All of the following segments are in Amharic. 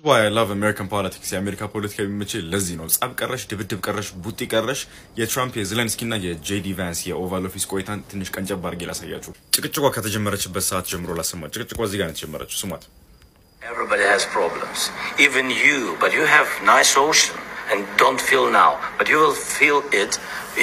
Why I love American politics. America politics የሚመች ለዚህ ነው ጻብ ቀረሽ ድብድብ ቀረሽ ቡጢ ቀረሽ የትራምፕ የዘለንስኪና የጄዲ ቫንስ የኦቫል ኦፊስ ቆይታን ትንሽ ቀንጨብ አድርጌ ላሳያችሁ ጭቅጭቋ ከተጀመረችበት ሰዓት ጀምሮ ላሰማ ጭቅጭቋ እዚህ ጋር ነው የተጀመረችው ስሟት Everybody has problems even you but you have nice ocean and don't feel now but you will feel it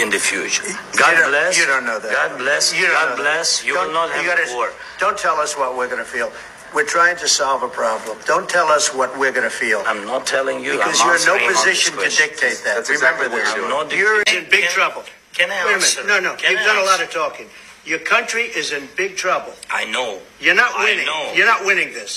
in the future God bless you don't know that God bless God bless you will not have war don't tell us what we're going to feel We're trying to solve a problem. Don't tell us what we're going to feel. I'm not telling you. Because you're in no position to dictate that. That's Remember exactly this. You're in big trouble. Can I Wait answer? a minute. No. You've done a lot of talking. Your country is in big trouble. I know. You're not winning. I know. You're not winning this.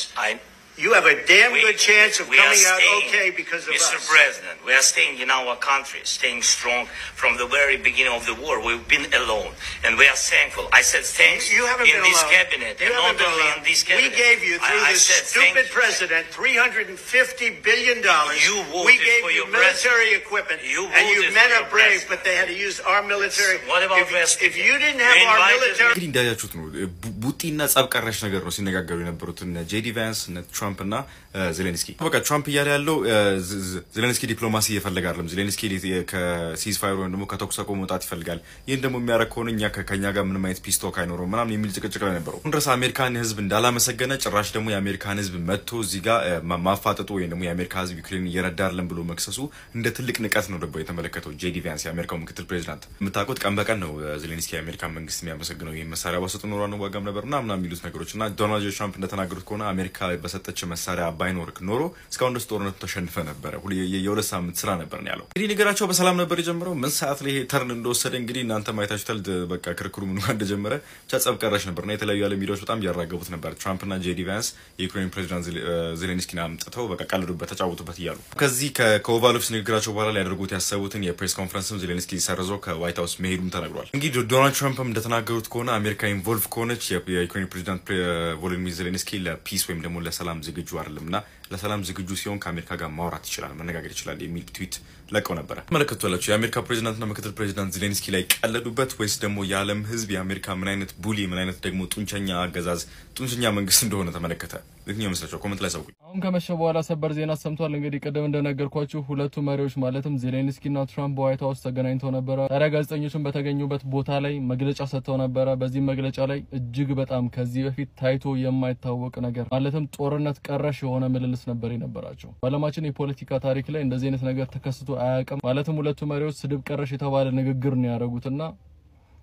You have a damn good chance of coming out okay because of us. Mr. President, we are staying in our country, staying strong from the very beginning of the war. We've been alone, and we are thankful. I said thanks you haven't in been this alone. cabinet, you and not only in this cabinet. We gave you, through this stupid president, $350 billion. You voted we gave for you your military president. equipment, and you men are brave, but they had to use our military. What about if you didn't have our military... እንግዲህ እንዳያችሁት ነው ቡጢና ጻብ ቀረሽ ነገር ነው ሲነጋገሩ የነበሩት እነ ጄዲ ቫንስ እነ ትራምፕ እና ዜሌንስኪ በቃ ትራምፕ እያለ ያለው ዜሌንስኪ ዲፕሎማሲ ይፈልጋል አይደለም ዜሌንስኪ ከሲዝ ፋይር ወይም ደግሞ ከተኩስ አቁም መውጣት ይፈልጋል ይሄን ደግሞ የሚያረክ ከሆነ እኛ ከኛ ጋር ምንም አይነት ፒስ ቶክ አይኖርም ምናምን የሚል ጭቅጭቅ ላይ ነበረው እንደርስ አሜሪካን ህዝብ እንዳላመሰገነ ጭራሽ ደግሞ የአሜሪካን ህዝብ መጥቶ እዚህ ጋር ማፋጠጡ ወይ ደግሞ የአሜሪካ ህዝብ ዩክሬን እየረዳርለን ብሎ መክሰሱ እንደ ትልቅ ንቀት ነው ደግሞ የተመለከተው ጄዲ ቫንስ የአሜሪካው ምክትል ፕሬዝዳንት የምታውቁት ቀን በቀን ነው ዜሌንስኪ የአሜሪካን መንግስት የሚያመሰግነው ይሄን መሳሪያ ባሰጡ ኖሮ ነው ዋጋም ነበር ምናምን የሚሉት ነገሮችና ዶናልድ ትራምፕ እንደተናገሩት ከሆነ አሜሪካ በሰጠች መሳሪያ ባይኖርክ ኖሮ እስካሁን ድረስ ጦርነቱ ተሸንፈ ነበር የሁለት ሳምንት ስራ ነበር ነው ያለው እንግዲህ ነገራቸው በሰላም ነበር የጀመረው ምን ሰዓት ላይ ተርን እንደወሰደ እንግዲህ እናንተ ማይታችሁታል በቃ ክርክሩ ምን እንደጀመረ ቻጻብ ቀረሽ ነበርና የተለያዩ ያለ ሚዲያዎች በጣም ያራገቡት ነበር ትራምፕና ጄዲ ቫንስ የዩክሬን ፕሬዝዳንት ዜሌንስኪን አምጥተው በቃ ቀልዱበት ተጫውቱበት ይያሉ ከዚህ ከኦቫል ኦፊስ ንግግራቸው በኋላ ሊያደርጉት ያሰቡትን የፕሬስ ኮንፈረንስም ዜሌንስኪ ሰርዞ ከዋይት ሃውስ መሄዱም ተነግሯል እንግዲህ ዶናልድ ትራምፕም እንደተናገሩት ከሆነ አሜሪካ ኢንቮልቭ ከሆነች የዩክሬን ፕሬዝዳንት ቮሎዲሚር ዜሌንስኪ ለፒስ ወይም ደግሞ ለሰላም ዝግጁ አይደለምና ለሰላም ዝግጁ ሲሆን ከአሜሪካ ጋር ማውራት ይችላል መነጋገር ይችላል የሚል ትዊት ለቀው ነበር ተመለከቱላችሁ የአሜሪካ ፕሬዝዳንትና ምክትል ፕሬዝዳንት ዜሌንስኪ ላይ ቀለዱበት ወይስ ደግሞ የዓለም ህዝብ የአሜሪካ ምን አይነት ቡሊ ምን አይነት ደግሞ ጡንቸኛ አገዛዝ ጡንቸኛ መንግስት እንደሆነ ተመለከተ ለኛ መስላችሁ ኮሜንት ላይ ሳውቁ አሁን ከመሸ በኋላ ሰበር ዜና ሰምቷል እንግዲህ ቀደም እንደነገርኳችሁ ሁለቱ መሪዎች ማለትም ዜሌንስኪና ትራምፕ በዋይት ሃውስ ተገናኝተው ነበር ታዲያ ጋዜጠኞችን በተገኙበት ቦታ ላይ መግለጫ ሰጥተው ነበር በዚህ መግለጫ ላይ እጅግ በጣም ከዚህ በፊት ታይቶ የማይታወቅ ነገር ማለትም ጦርነት ቀረሽ የሆነ ምልልስ ነበር የነበራቸው በዓለማችን የፖለቲካ ታሪክ ላይ እንደዚህ አይነት ነገር ተከስቶ አያውቅም ማለትም ሁለቱ መሪዎች ስድብ ቀረሽ የተባለ ንግግር ነው ያደረጉትና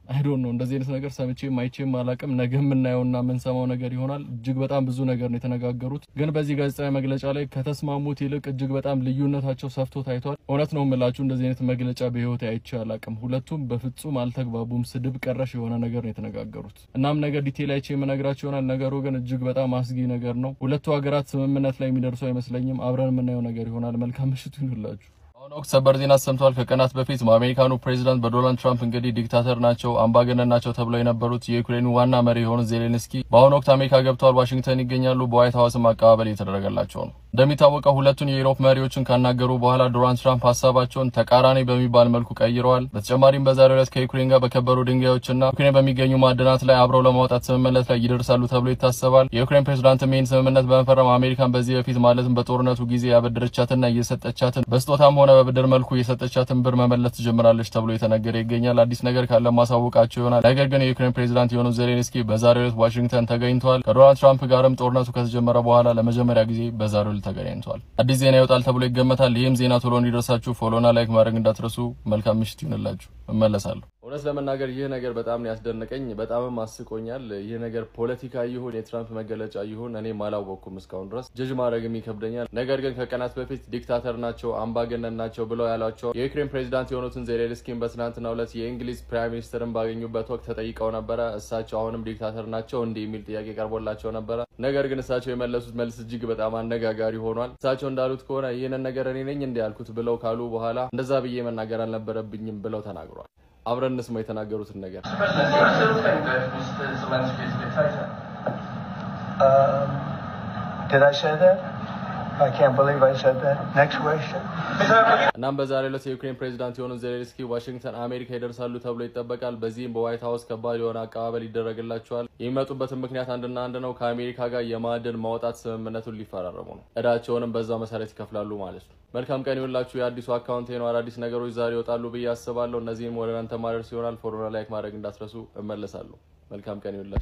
I don't know እንደዚህ አይነት ነገር ሰምቼ ማይቼም አላቅም ነገም እናየውና መንሰማው ነገር ይሆናል እጅግ በጣም ብዙ ነገር ነው የተነጋገሩት ግን በዚህ ጋዜጣዊ መግለጫ ላይ ከተስማሙት ይልቅ እጅግ በጣም ልዩነታቸው ሰፍቶ ታይቷል እውነት ነው የምላችሁ እንደዚህ አይነት መግለጫ በህይወት አይቼ አላቅም ሁለቱም በፍጹም አልተግባቡም ስድብ ቀረሽ የሆነ ነገር ነው የተነጋገሩት እናም ነገር ዲቴል አይቼ መነግራችሁ ይሆናል ነገሩ ግን እጅግ በጣም አስጊ ነገር ነው ሁለቱ ሀገራት ስምምነት ላይ የሚደርሱ አይመስለኝም አብረን የምናየው ነገር ይሆናል መልካም ምሽት ይሁንላችሁ አሁን ሰበር ዜና ሰምቷል ከቀናት በፊት አሜሪካኑ ፕሬዝዳንት በዶናልድ ትራምፕ እንግዲህ ዲክታተር ናቸው አምባገነን ናቸው ተብለው የነበሩት የዩክሬኑ ዋና መሪ የሆኑት ዜሌንስኪ በአሁኑ ወቅት አሜሪካ ገብተዋል ዋሽንግተን ይገኛሉ በዋይት ሃውስም አቀባበል እየተደረገላቸው ነው እንደሚታወቀው ሁለቱን የዩሮፕ መሪዎችን ካናገሩ በኋላ ዶናልድ ትራምፕ ሐሳባቸውን ተቃራኒ በሚባል መልኩ ቀይረዋል በተጨማሪም በዛሬው ዕለት ከዩክሬን ጋር በከበሩ ድንጋዮችና ዩክሬን በሚገኙ ማዕድናት ላይ አብረው ለማውጣት ስምምነት ላይ ይደርሳሉ ተብሎ ይታሰባል የዩክሬን ፕሬዝዳንት ይህን ስምምነት በመፈረም አሜሪካን በዚህ በፊት ማለትም በጦርነቱ ጊዜ ያበደረቻትና እየሰጠቻትን በስጦታም ሆነ በብድር መልኩ የሰጠቻትን ብር መመለስ ትጀምራለች ተብሎ የተነገረ ይገኛል አዲስ ነገር ካለ ማሳወቃቸው ይሆናል ነገር ግን የዩክሬን ፕሬዝዳንት የሆኑት ዜሌንስኪ በዛሬው ዕለት ዋሽንግተን ተገኝተዋል ከዶናልድ ትራምፕ ጋርም ጦርነቱ ከተጀመረ በኋላ ለመጀመሪያ ጊዜ በዛሬው ዕለት ተገናኝተዋል አዲስ ዜና ይወጣል ተብሎ ይገመታል ይህም ዜና ቶሎ እንዲደርሳችሁ ፎሎና ላይክ ማድረግ እንዳትረሱ መልካም ምሽት ይሁንላችሁ እመለሳለሁ እውነት ለመናገር ይሄ ነገር በጣም ያስደነቀኝ በጣምም አስቆኛል ይሄ ነገር ፖለቲካ ይሁን የትራምፕ መገለጫ ይሁን እኔ ማላወቅኩም እስካሁን ድረስ ጀጅ ማድረግም ይከብደኛል ነገር ግን ከቀናት በፊት ዲክታተር ናቸው አምባገነን ናቸው ብለው ያሏቸው የዩክሬን ፕሬዝዳንት የሆኑትን ዜሌንስኪን በትናንትናው ዕለት የእንግሊዝ ፕራይም ሚኒስተርን ባገኙበት ወቅት ተጠይቀው ነበር እሳቸው አሁንም ዲክታተር ናቸው እንዴ የሚል ጥያቄ ቀርቦላቸው ነበር ነገር ግን እሳቸው የመለሱት መልስ እጅግ በጣም አነጋጋሪ ሆኗል እሳቸው እንዳሉት ከሆነ ይሄንን ነገር እኔ ነኝ እንዴ ያልኩት ብለው ካሉ በኋላ እንደዛ ብዬ መናገር አልነበረብኝም ብለው ተናግሯል አብረን እንስማ የተናገሩትን ነገር Did I say that? I can't believe I said that. Next question. እናም በዛሬው ዕለት የዩክሬን ፕሬዝዳንት የሆኑት ዜሌንስኪ ዋሽንግተን አሜሪካ ይደርሳሉ ተብሎ ይጠበቃል። በዚህም በዋይት ሃውስ ከባድ የሆነ አቀባበል ይደረግላቸዋል። የሚመጡበትን ምክንያት አንድና አንድ ነው። ከአሜሪካ ጋር የማዕድን ማውጣት ስምምነቱን ሊፈራረሙ ነው። እዳቸውንም በዛ መሰረት ይከፍላሉ ማለት ነው። መልካም ቀን ይሁንላችሁ። የአዲሱ አካውንት ነው። አዳዲስ ነገሮች ዛሬ ይወጣሉ ብዬ አስባለሁ። እነዚህም ወደ እናንተ ማድረስ ይሆናል። ፎሎና ላይክ ማድረግ እንዳትረሱ። እመለሳለሁ። መልካም ቀን ይሁንላችሁ።